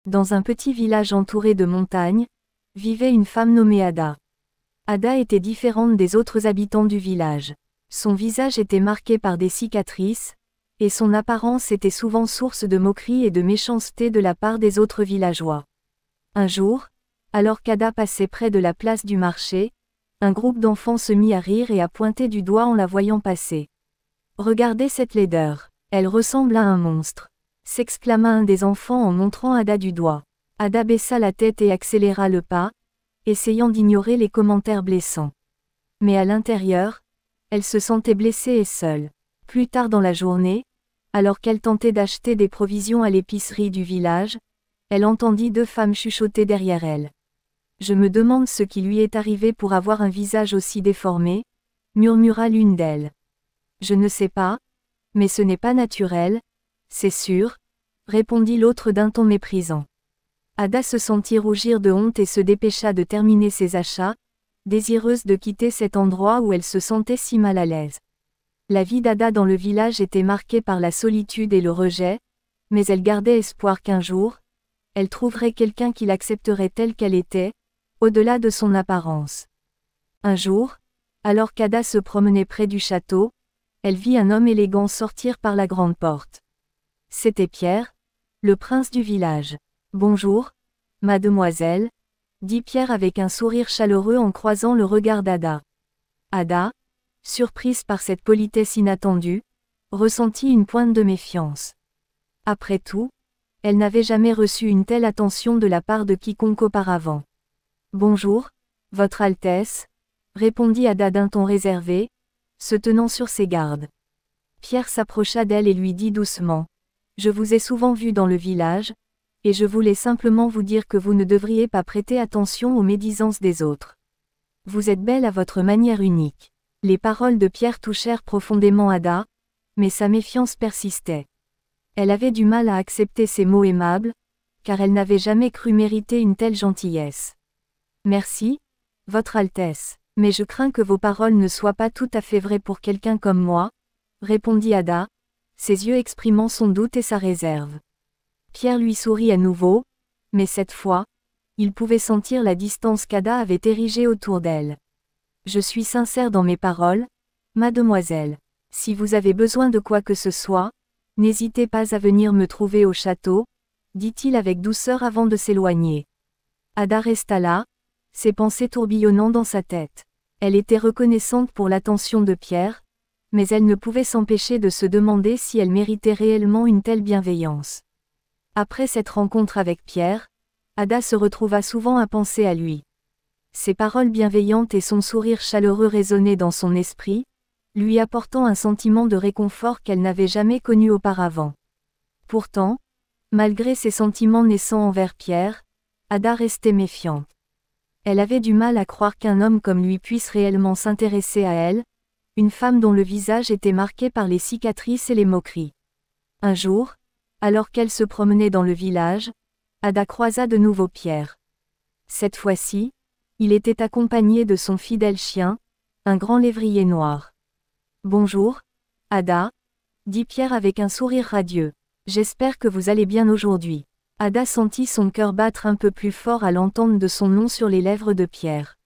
Dans un petit village entouré de montagnes, vivait une femme nommée Ada. Ada était différente des autres habitants du village. Son visage était marqué par des cicatrices, et son apparence était souvent source de moqueries et de méchanceté de la part des autres villageois. Un jour, alors qu'Ada passait près de la place du marché, un groupe d'enfants se mit à rire et à pointer du doigt en la voyant passer. « Regardez cette laideur, elle ressemble à un monstre !» s'exclama un des enfants en montrant Ada du doigt. Ada baissa la tête et accéléra le pas, essayant d'ignorer les commentaires blessants. Mais à l'intérieur, elle se sentait blessée et seule. Plus tard dans la journée, alors qu'elle tentait d'acheter des provisions à l'épicerie du village, elle entendit deux femmes chuchoter derrière elle. « Je me demande ce qui lui est arrivé pour avoir un visage aussi déformé », murmura l'une d'elles. « Je ne sais pas, mais ce n'est pas naturel, c'est sûr », répondit l'autre d'un ton méprisant. Ada se sentit rougir de honte et se dépêcha de terminer ses achats, désireuse de quitter cet endroit où elle se sentait si mal à l'aise. La vie d'Ada dans le village était marquée par la solitude et le rejet, mais elle gardait espoir qu'un jour, elle trouverait quelqu'un qui l'accepterait telle qu'elle était, au-delà de son apparence. Un jour, alors qu'Ada se promenait près du château, elle vit un homme élégant sortir par la grande porte. C'était Pierre, le prince du village. « Bonjour, mademoiselle », dit Pierre avec un sourire chaleureux en croisant le regard d'Ada. Ada, surprise par cette politesse inattendue, ressentit une pointe de méfiance. Après tout, elle n'avait jamais reçu une telle attention de la part de quiconque auparavant. « Bonjour, Votre Altesse », répondit Ada d'un ton réservé, se tenant sur ses gardes. Pierre s'approcha d'elle et lui dit doucement : « Je vous ai souvent vu dans le village, et je voulais simplement vous dire que vous ne devriez pas prêter attention aux médisances des autres. Vous êtes belle à votre manière unique. » Les paroles de Pierre touchèrent profondément Ada, mais sa méfiance persistait. Elle avait du mal à accepter ces mots aimables, car elle n'avait jamais cru mériter une telle gentillesse. « Merci, Votre Altesse, mais je crains que vos paroles ne soient pas tout à fait vraies pour quelqu'un comme moi, » répondit Ada, ses yeux exprimant son doute et sa réserve. Pierre lui sourit à nouveau, mais cette fois, il pouvait sentir la distance qu'Ada avait érigée autour d'elle. « Je suis sincère dans mes paroles, mademoiselle. Si vous avez besoin de quoi que ce soit, n'hésitez pas à venir me trouver au château, » dit-il avec douceur avant de s'éloigner. Ada resta là, ses pensées tourbillonnant dans sa tête. Elle était reconnaissante pour l'attention de Pierre, mais elle ne pouvait s'empêcher de se demander si elle méritait réellement une telle bienveillance. Après cette rencontre avec Pierre, Ada se retrouva souvent à penser à lui. Ses paroles bienveillantes et son sourire chaleureux résonnaient dans son esprit, lui apportant un sentiment de réconfort qu'elle n'avait jamais connu auparavant. Pourtant, malgré ses sentiments naissants envers Pierre, Ada restait méfiante. Elle avait du mal à croire qu'un homme comme lui puisse réellement s'intéresser à elle, une femme dont le visage était marqué par les cicatrices et les moqueries. Un jour, alors qu'elle se promenait dans le village, Ada croisa de nouveau Pierre. Cette fois-ci, il était accompagné de son fidèle chien, un grand lévrier noir. « Bonjour, Ada », dit Pierre avec un sourire radieux. « J'espère que vous allez bien aujourd'hui. » Ada sentit son cœur battre un peu plus fort à l'entente de son nom sur les lèvres de Pierre.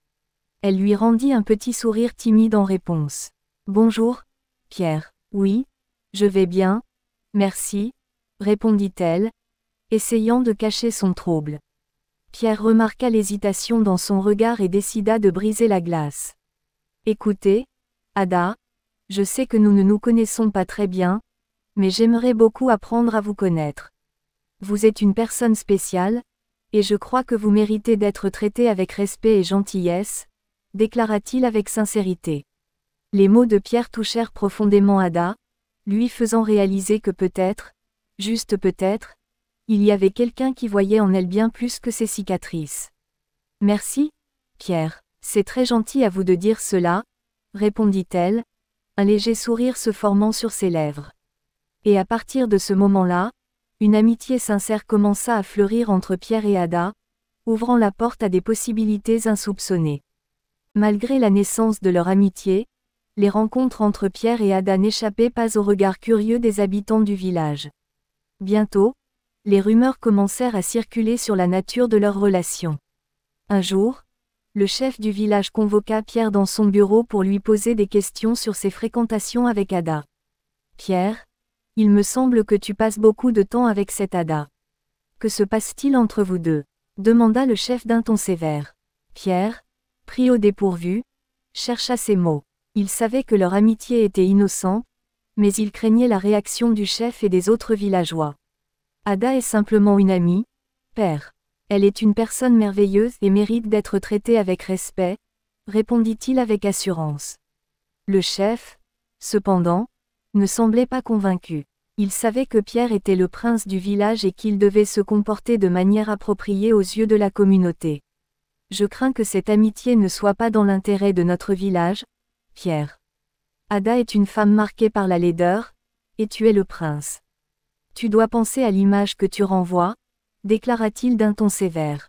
Elle lui rendit un petit sourire timide en réponse. « Bonjour, Pierre. Oui, je vais bien, merci, » répondit-elle, essayant de cacher son trouble. Pierre remarqua l'hésitation dans son regard et décida de briser la glace. « Écoutez, Ada, je sais que nous ne nous connaissons pas très bien, mais j'aimerais beaucoup apprendre à vous connaître. Vous êtes une personne spéciale, et je crois que vous méritez d'être traitée avec respect et gentillesse, » déclara-t-il avec sincérité. Les mots de Pierre touchèrent profondément Ada, lui faisant réaliser que peut-être, juste peut-être, il y avait quelqu'un qui voyait en elle bien plus que ses cicatrices. « Merci, Pierre, c'est très gentil à vous de dire cela, » répondit-elle, un léger sourire se formant sur ses lèvres. Et à partir de ce moment-là, une amitié sincère commença à fleurir entre Pierre et Ada, ouvrant la porte à des possibilités insoupçonnées. Malgré la naissance de leur amitié, les rencontres entre Pierre et Ada n'échappaient pas aux regards curieux des habitants du village. Bientôt, les rumeurs commencèrent à circuler sur la nature de leur relation. Un jour, le chef du village convoqua Pierre dans son bureau pour lui poser des questions sur ses fréquentations avec Ada. « Pierre, il me semble que tu passes beaucoup de temps avec cette Ada. Que se passe-t-il entre vous deux ?» demanda le chef d'un ton sévère. Pierre, pris au dépourvu, chercha ses mots. Il savait que leur amitié était innocente, mais il craignait la réaction du chef et des autres villageois. Ada est simplement une amie, père. Elle est une personne merveilleuse et mérite d'être traitée avec respect, répondit-il avec assurance. Le chef, cependant, ne semblait pas convaincu. Il savait que Pierre était le prince du village et qu'il devait se comporter de manière appropriée aux yeux de la communauté. Je crains que cette amitié ne soit pas dans l'intérêt de notre village, Pierre. Ada est une femme marquée par la laideur, et tu es le prince. Tu dois penser à l'image que tu renvoies, déclara-t-il d'un ton sévère.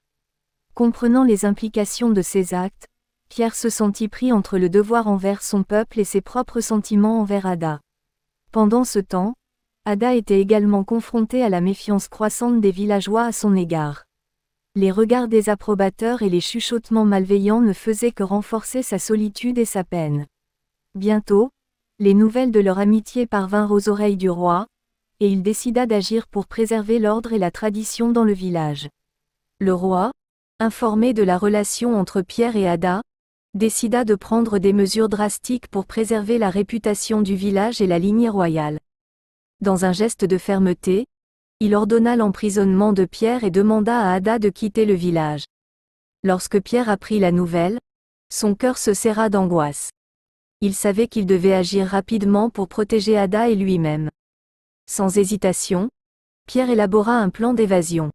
Comprenant les implications de ses actes, Pierre se sentit pris entre le devoir envers son peuple et ses propres sentiments envers Ada. Pendant ce temps, Ada était également confrontée à la méfiance croissante des villageois à son égard. Les regards désapprobateurs et les chuchotements malveillants ne faisaient que renforcer sa solitude et sa peine. Bientôt, les nouvelles de leur amitié parvinrent aux oreilles du roi, et il décida d'agir pour préserver l'ordre et la tradition dans le village. Le roi, informé de la relation entre Pierre et Ada, décida de prendre des mesures drastiques pour préserver la réputation du village et la lignée royale. Dans un geste de fermeté, il ordonna l'emprisonnement de Pierre et demanda à Ada de quitter le village. Lorsque Pierre apprit la nouvelle, son cœur se serra d'angoisse. Il savait qu'il devait agir rapidement pour protéger Ada et lui-même. Sans hésitation, Pierre élabora un plan d'évasion.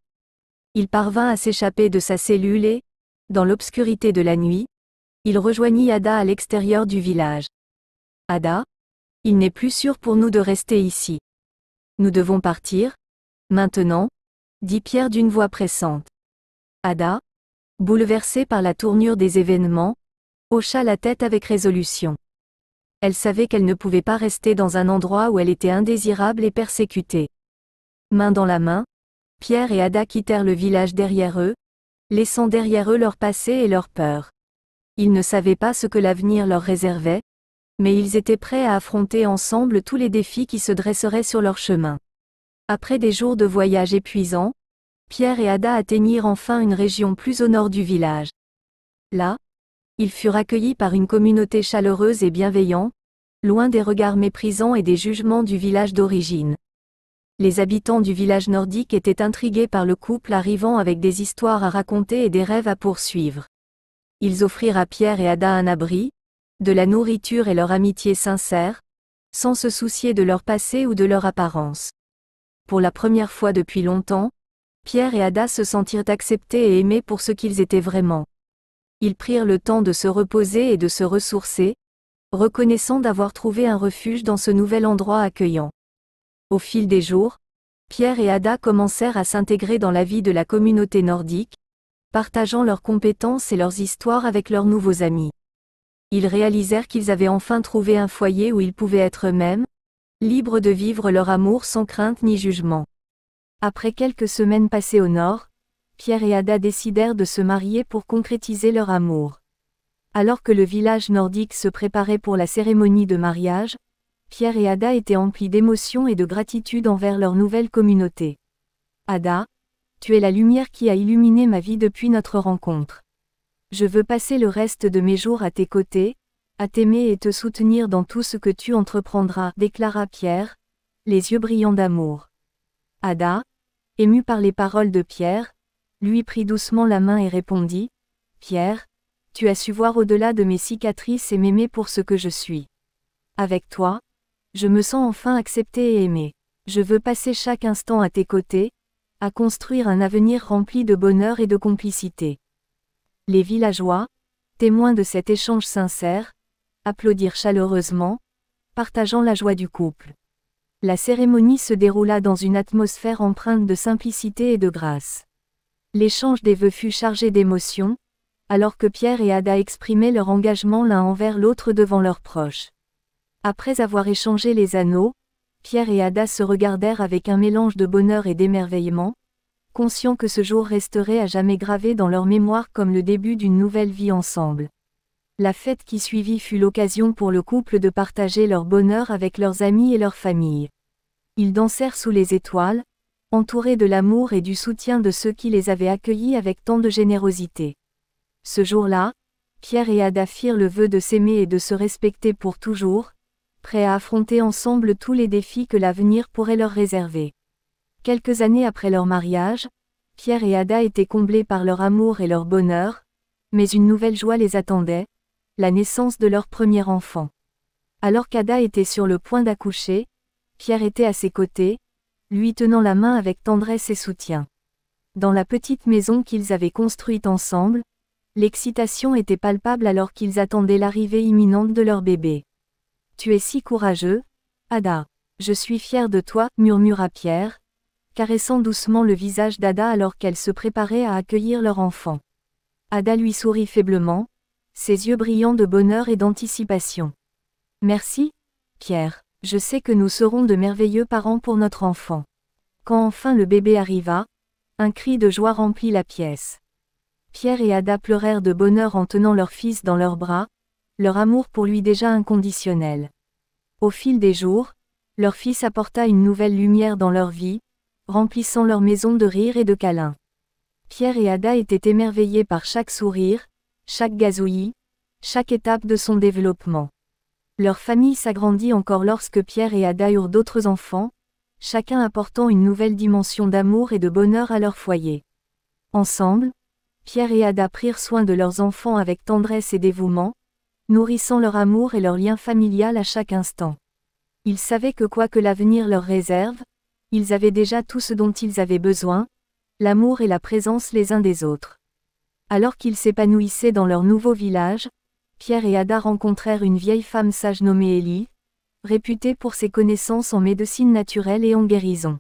Il parvint à s'échapper de sa cellule et, dans l'obscurité de la nuit, il rejoignit Ada à l'extérieur du village. « Ada, il n'est plus sûr pour nous de rester ici. Nous devons partir, maintenant, » dit Pierre d'une voix pressante. Ada, bouleversée par la tournure des événements, hocha la tête avec résolution. Elle savait qu'elle ne pouvait pas rester dans un endroit où elle était indésirable et persécutée. Main dans la main, Pierre et Ada quittèrent le village derrière eux, laissant derrière eux leur passé et leur peur. Ils ne savaient pas ce que l'avenir leur réservait, mais ils étaient prêts à affronter ensemble tous les défis qui se dresseraient sur leur chemin. Après des jours de voyage épuisants, Pierre et Ada atteignirent enfin une région plus au nord du village. Là, ils furent accueillis par une communauté chaleureuse et bienveillante, loin des regards méprisants et des jugements du village d'origine. Les habitants du village nordique étaient intrigués par le couple arrivant avec des histoires à raconter et des rêves à poursuivre. Ils offrirent à Pierre et Ada un abri, de la nourriture et leur amitié sincère, sans se soucier de leur passé ou de leur apparence. Pour la première fois depuis longtemps, Pierre et Ada se sentirent acceptés et aimés pour ce qu'ils étaient vraiment. Ils prirent le temps de se reposer et de se ressourcer, reconnaissant d'avoir trouvé un refuge dans ce nouvel endroit accueillant. Au fil des jours, Pierre et Ada commencèrent à s'intégrer dans la vie de la communauté nordique, partageant leurs compétences et leurs histoires avec leurs nouveaux amis. Ils réalisèrent qu'ils avaient enfin trouvé un foyer où ils pouvaient être eux-mêmes, libres de vivre leur amour sans crainte ni jugement. Après quelques semaines passées au nord, Pierre et Ada décidèrent de se marier pour concrétiser leur amour. Alors que le village nordique se préparait pour la cérémonie de mariage, Pierre et Ada étaient emplis d'émotion et de gratitude envers leur nouvelle communauté. Ada, tu es la lumière qui a illuminé ma vie depuis notre rencontre. Je veux passer le reste de mes jours à tes côtés, à t'aimer et te soutenir dans tout ce que tu entreprendras, déclara Pierre, les yeux brillants d'amour. Ada, émue par les paroles de Pierre, lui prit doucement la main et répondit, « Pierre, tu as su voir au-delà de mes cicatrices et m'aimer pour ce que je suis. Avec toi, je me sens enfin acceptée et aimée. Je veux passer chaque instant à tes côtés, à construire un avenir rempli de bonheur et de complicité. » Les villageois, témoins de cet échange sincère, applaudirent chaleureusement, partageant la joie du couple. La cérémonie se déroula dans une atmosphère empreinte de simplicité et de grâce. L'échange des vœux fut chargé d'émotion, alors que Pierre et Ada exprimaient leur engagement l'un envers l'autre devant leurs proches. Après avoir échangé les anneaux, Pierre et Ada se regardèrent avec un mélange de bonheur et d'émerveillement, conscients que ce jour resterait à jamais gravé dans leur mémoire comme le début d'une nouvelle vie ensemble. La fête qui suivit fut l'occasion pour le couple de partager leur bonheur avec leurs amis et leur famille. Ils dansèrent sous les étoiles, entourés de l'amour et du soutien de ceux qui les avaient accueillis avec tant de générosité. Ce jour-là, Pierre et Ada firent le vœu de s'aimer et de se respecter pour toujours, prêts à affronter ensemble tous les défis que l'avenir pourrait leur réserver. Quelques années après leur mariage, Pierre et Ada étaient comblés par leur amour et leur bonheur, mais une nouvelle joie les attendait, la naissance de leur premier enfant. Alors qu'Ada était sur le point d'accoucher, Pierre était à ses côtés, lui tenant la main avec tendresse et soutien. Dans la petite maison qu'ils avaient construite ensemble, l'excitation était palpable alors qu'ils attendaient l'arrivée imminente de leur bébé. « Tu es si courageux, Ada. Je suis fier de toi, » murmura Pierre, caressant doucement le visage d'Ada alors qu'elle se préparait à accueillir leur enfant. Ada lui sourit faiblement, ses yeux brillants de bonheur et d'anticipation. « Merci, Pierre. Je sais que nous serons de merveilleux parents pour notre enfant. » Quand enfin le bébé arriva, un cri de joie remplit la pièce. Pierre et Ada pleurèrent de bonheur en tenant leur fils dans leurs bras, leur amour pour lui déjà inconditionnel. Au fil des jours, leur fils apporta une nouvelle lumière dans leur vie, remplissant leur maison de rires et de câlins. Pierre et Ada étaient émerveillés par chaque sourire, chaque gazouillis, chaque étape de son développement. Leur famille s'agrandit encore lorsque Pierre et Ada eurent d'autres enfants, chacun apportant une nouvelle dimension d'amour et de bonheur à leur foyer. Ensemble, Pierre et Ada prirent soin de leurs enfants avec tendresse et dévouement, nourrissant leur amour et leur lien familial à chaque instant. Ils savaient que quoi que l'avenir leur réserve, ils avaient déjà tout ce dont ils avaient besoin, l'amour et la présence les uns des autres. Alors qu'ils s'épanouissaient dans leur nouveau village, Pierre et Ada rencontrèrent une vieille femme sage nommée Élie, réputée pour ses connaissances en médecine naturelle et en guérison.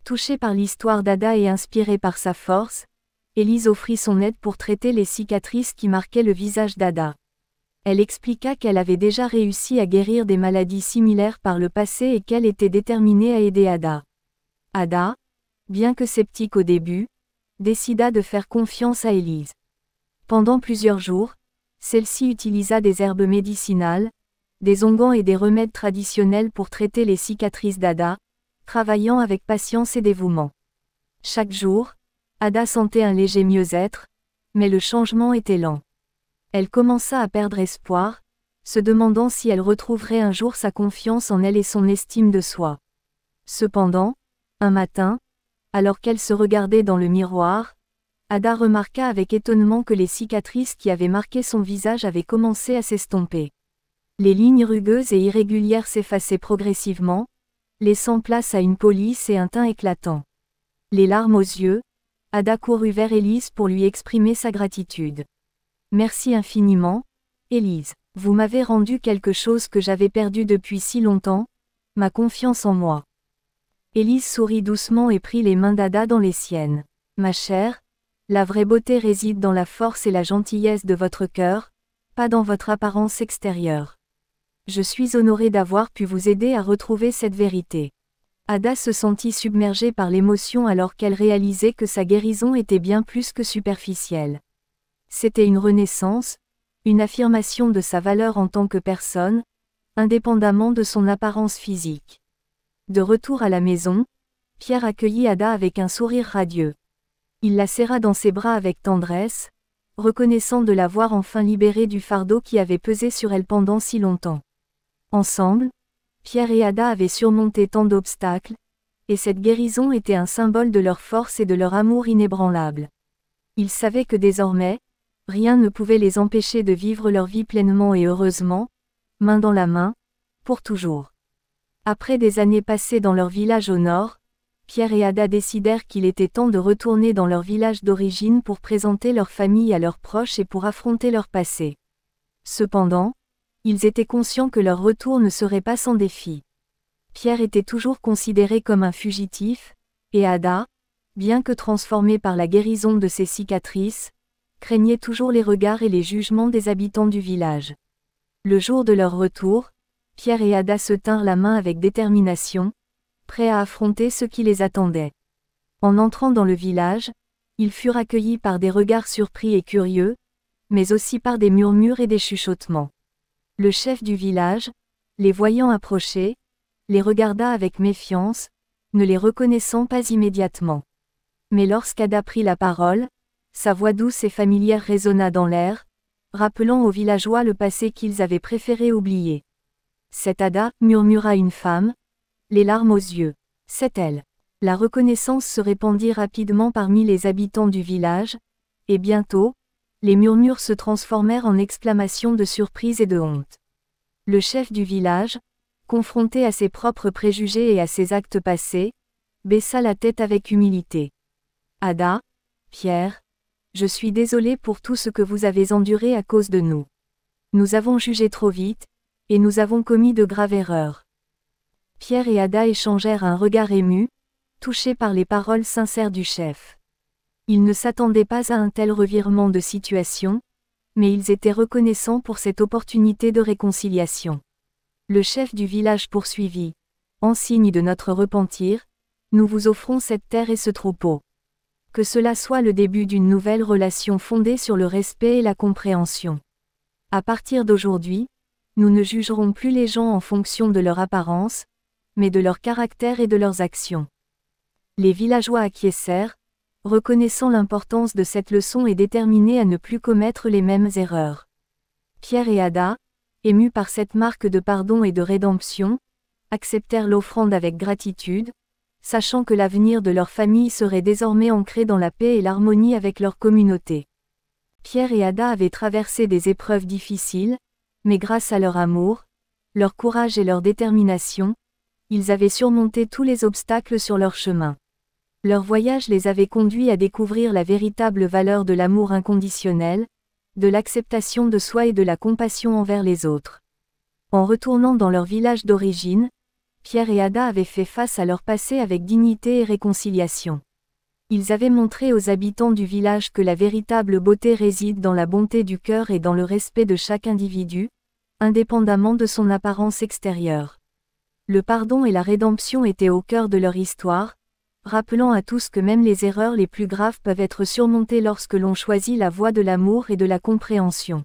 Touchée par l'histoire d'Ada et inspirée par sa force, Élise offrit son aide pour traiter les cicatrices qui marquaient le visage d'Ada. Elle expliqua qu'elle avait déjà réussi à guérir des maladies similaires par le passé et qu'elle était déterminée à aider Ada. Ada, bien que sceptique au début, décida de faire confiance à Élise. Pendant plusieurs jours, celle-ci utilisa des herbes médicinales, des onguents et des remèdes traditionnels pour traiter les cicatrices d'Ada, travaillant avec patience et dévouement. Chaque jour, Ada sentait un léger mieux-être, mais le changement était lent. Elle commença à perdre espoir, se demandant si elle retrouverait un jour sa confiance en elle et son estime de soi. Cependant, un matin, alors qu'elle se regardait dans le miroir, Ada remarqua avec étonnement que les cicatrices qui avaient marqué son visage avaient commencé à s'estomper. Les lignes rugueuses et irrégulières s'effaçaient progressivement, laissant place à une peau lisse et un teint éclatant. Les larmes aux yeux, Ada courut vers Élise pour lui exprimer sa gratitude. « Merci infiniment, Élise. Vous m'avez rendu quelque chose que j'avais perdu depuis si longtemps, ma confiance en moi. » Élise sourit doucement et prit les mains d'Ada dans les siennes. « Ma chère, la vraie beauté réside dans la force et la gentillesse de votre cœur, pas dans votre apparence extérieure. Je suis honorée d'avoir pu vous aider à retrouver cette vérité. » Ada se sentit submergée par l'émotion alors qu'elle réalisait que sa guérison était bien plus que superficielle. C'était une renaissance, une affirmation de sa valeur en tant que personne, indépendamment de son apparence physique. De retour à la maison, Pierre accueillit Ada avec un sourire radieux. Il la serra dans ses bras avec tendresse, reconnaissant de l'avoir enfin libérée du fardeau qui avait pesé sur elle pendant si longtemps. Ensemble, Pierre et Ada avaient surmonté tant d'obstacles, et cette guérison était un symbole de leur force et de leur amour inébranlable. Ils savaient que désormais, rien ne pouvait les empêcher de vivre leur vie pleinement et heureusement, main dans la main, pour toujours. Après des années passées dans leur village au nord, Pierre et Ada décidèrent qu'il était temps de retourner dans leur village d'origine pour présenter leur famille à leurs proches et pour affronter leur passé. Cependant, ils étaient conscients que leur retour ne serait pas sans défi. Pierre était toujours considéré comme un fugitif, et Ada, bien que transformée par la guérison de ses cicatrices, craignait toujours les regards et les jugements des habitants du village. Le jour de leur retour, Pierre et Ada se tinrent la main avec détermination, prêts à affronter ce qui les attendait. En entrant dans le village, ils furent accueillis par des regards surpris et curieux, mais aussi par des murmures et des chuchotements. Le chef du village, les voyant approcher, les regarda avec méfiance, ne les reconnaissant pas immédiatement. Mais lorsqu'Ada prit la parole, sa voix douce et familière résonna dans l'air, rappelant aux villageois le passé qu'ils avaient préféré oublier. « C'est Ada » murmura une femme, les larmes aux yeux. « C'est elle ». La reconnaissance se répandit rapidement parmi les habitants du village, et bientôt, les murmures se transformèrent en exclamations de surprise et de honte. Le chef du village, confronté à ses propres préjugés et à ses actes passés, baissa la tête avec humilité. « Ada, Pierre, je suis désolé pour tout ce que vous avez enduré à cause de nous. Nous avons jugé trop vite, et nous avons commis de graves erreurs. » Pierre et Ada échangèrent un regard ému, touchés par les paroles sincères du chef. Ils ne s'attendaient pas à un tel revirement de situation, mais ils étaient reconnaissants pour cette opportunité de réconciliation. Le chef du village poursuivit. « En signe de notre repentir, nous vous offrons cette terre et ce troupeau. Que cela soit le début d'une nouvelle relation fondée sur le respect et la compréhension. À partir d'aujourd'hui, nous ne jugerons plus les gens en fonction de leur apparence, mais de leur caractère et de leurs actions. » Les villageois acquiescèrent, reconnaissant l'importance de cette leçon et déterminés à ne plus commettre les mêmes erreurs. Pierre et Ada, émus par cette marque de pardon et de rédemption, acceptèrent l'offrande avec gratitude, sachant que l'avenir de leur famille serait désormais ancré dans la paix et l'harmonie avec leur communauté. Pierre et Ada avaient traversé des épreuves difficiles, mais grâce à leur amour, leur courage et leur détermination, ils avaient surmonté tous les obstacles sur leur chemin. Leur voyage les avait conduits à découvrir la véritable valeur de l'amour inconditionnel, de l'acceptation de soi et de la compassion envers les autres. En retournant dans leur village d'origine, Pierre et Ada avaient fait face à leur passé avec dignité et réconciliation. Ils avaient montré aux habitants du village que la véritable beauté réside dans la bonté du cœur et dans le respect de chaque individu, indépendamment de son apparence extérieure. Le pardon et la rédemption étaient au cœur de leur histoire, rappelant à tous que même les erreurs les plus graves peuvent être surmontées lorsque l'on choisit la voie de l'amour et de la compréhension.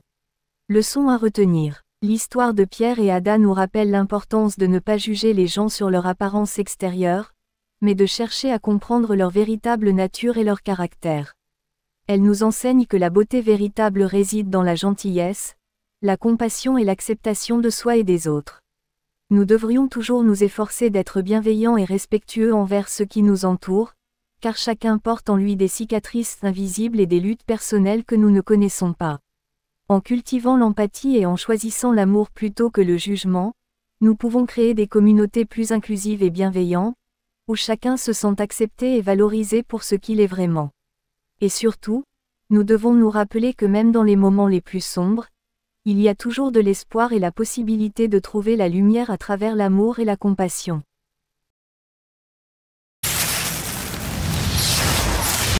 Leçon à retenir. L'histoire de Pierre et Ada nous rappelle l'importance de ne pas juger les gens sur leur apparence extérieure, mais de chercher à comprendre leur véritable nature et leur caractère. Elle nous enseigne que la beauté véritable réside dans la gentillesse, la compassion et l'acceptation de soi et des autres. Nous devrions toujours nous efforcer d'être bienveillants et respectueux envers ceux qui nous entourent, car chacun porte en lui des cicatrices invisibles et des luttes personnelles que nous ne connaissons pas. En cultivant l'empathie et en choisissant l'amour plutôt que le jugement, nous pouvons créer des communautés plus inclusives et bienveillantes, où chacun se sent accepté et valorisé pour ce qu'il est vraiment. Et surtout, nous devons nous rappeler que même dans les moments les plus sombres, il y a toujours de l'espoir et la possibilité de trouver la lumière à travers l'amour et la compassion.